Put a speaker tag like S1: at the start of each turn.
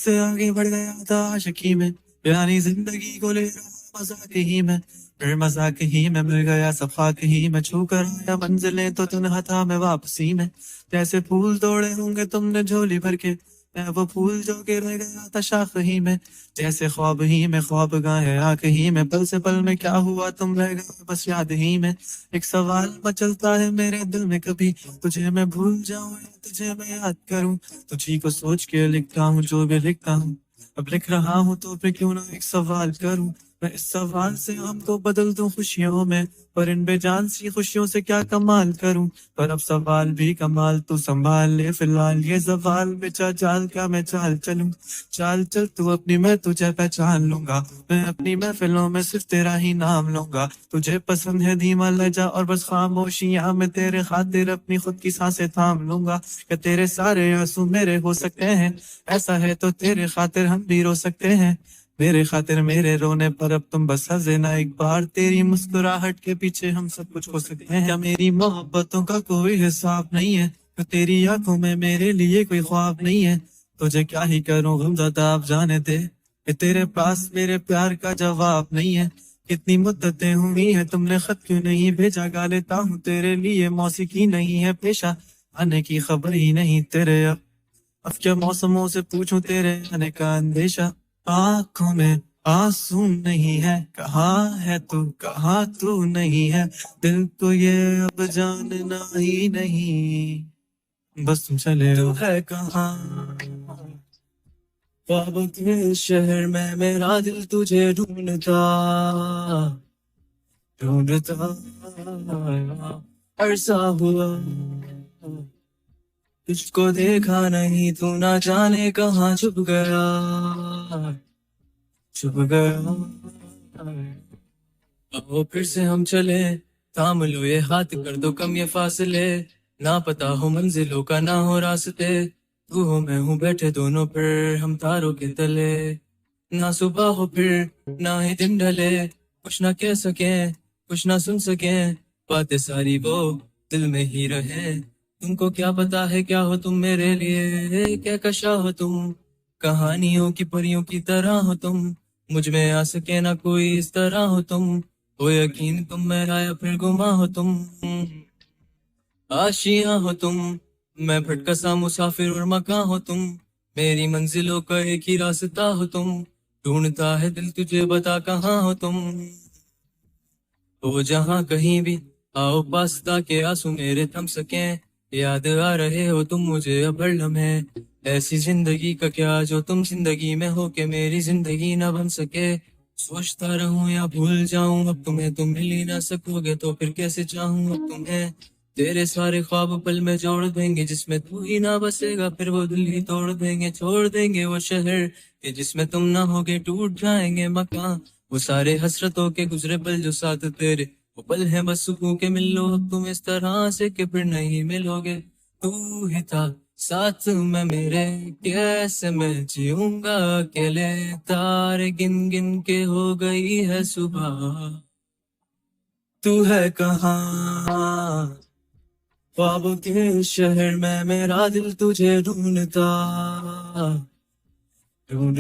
S1: से आगे बढ़ गया था आशिकी में, यानी जिंदगी को ले रहा मजाक ही में, फिर मजाक ही में मिल गया सफाक ही में, छू कर आया मंजिलें तो तन्हा था मैं वापसी में। जैसे फूल तोड़े होंगे तुमने झोली भर के, मैं वो फूल जो के रह गया था शाख ही में। जैसे ख्वाब ही में ख्वाब गाए आंख ही में, पल से पल में क्या हुआ तुम रह गए बस याद ही में। एक सवाल मचलता है मेरे दिल में, कभी तुझे मैं भूल जाऊं या तुझे मैं याद करूं। तुझी को सोच के लिखता हूँ जो भी लिखता हूँ, अब लिख रहा हूँ तो फिर क्यों ना एक सवाल करूं। मैं इस सवाल से हम तो बदल दूं खुशियों में, पर इन बेजान सी खुशियों से क्या कमाल करूं। पर अब सवाल भी कमाल तू संभाल ले, फिलहाल ये सवाल बेचा चाल क्या मैं चाल चलूं। चाल चल तू अपनी, मैं तुझे पहचान लूंगा, मैं अपनी महफिलों में सिर्फ तेरा ही नाम लूंगा। तुझे पसंद है धीमा लहजा और बस खामोशियां, मैं तेरे खातिर अपनी खुद की सांसें थाम लूंगा। क्या तेरे सारे आंसू मेरे हो सकते हैं, ऐसा है तो तेरे खातिर हम भी रो सकते हैं। मेरे खातिर मेरे रोने पर अब तुम बस हंसे ना एक बार, तेरी मुस्कुराहट के पीछे हम सब कुछ हो सकते हैं। क्या मेरी मोहब्बतों का कोई हिसाब नहीं है, तो तेरी आंखों में मेरे लिए कोई ख्वाब नहीं है। तुझे क्या ही करूं गमज़दा आप जाने दे, कि तेरे पास मेरे प्यार का जवाब नहीं है। कितनी मुद्दतें हुई हैं तुमने खत क्यों नहीं भेजा, गा लेता हूँ तेरे लिए मौसीकी नहीं है पेशा, आने की खबर ही नहीं तेरे। अब क्या मौसमों से पूछूं तेरे आने का अंदेशा, आंखों में आंसू नहीं है, कहाँ है तू कहाँ तू नहीं है। दिल को ये अब जानना ही नहीं, बस तुम चले हो है कहाँ। ख्वाबों के शहर में मेरा दिल तुझे ढूंढता ढूंढता अरसा हुआ, तुझको देखा नहीं तू ना जाने कहाँ छुप गया छुप गया। आओ फिर से हम चले, थाम लो ये हाथ कर दो कम ये फासले, ना पता हो मंजिलों का ना हो रास्ते, तू हो मैं हूँ बैठे दोनों पर हम तारों के तले। ना सुबह हो फिर ना ही दिन ढले, कुछ ना कह सके कुछ ना सुन सके, बातें सारी वो दिल में ही रहे। तुमको क्या पता है क्या हो तुम मेरे लिए, क्या कशा हो तुम, कहानियों की परियों की तरह हो तुम, मुझ में आ सके ना कोई इस तरह हो तुम। हो यकीन तुम मेरा या फिर गुमा हो तुम, आशियां हो तुम, मैं भटका सा मुसाफिर और मकां हो तुम, मेरी मंजिलों का एक ही रास्ता हो तुम, ढूंढता है दिल तुझे बता कहाँ हो तुम। हो जहाँ कहीं भी आओ पास ताके आंसू मेरे थम सके, याद आ रहे हो तुम मुझे अब हर लम्हे, ऐसी जिंदगी का क्या जो तुम जिंदगी में हो के मेरी जिंदगी ना बन सके। सोचता रहूं या भूल जाऊं अब तुम्हें, तुम मिल ही ना सकोगे तो फिर कैसे चाहूं अब तुम्हें। तेरे सारे ख्वाब पल में जोड़ देंगे, जिसमें तू ही ना बसेगा फिर वो दिल ही तोड़ देंगे, छोड़ देंगे वो शहर कि जिसमें तुम ना होगे, टूट जाएंगे मकान वो सारे हसरतों के गुजरे पल जो साथ तेरे, वो पल है बस सुकून के मिल लो अब तुम इस तरह से कि फिर नहीं मिलोगे। तू ही था साथ में मेरे, कैसे मैं जीऊंगा अकेले, तारे गिन गिन के हो गई है सुबह, तू है कहाँ। ख्वाबों के शहर में मेरा दिल तुझे ढूंढता ढूंढ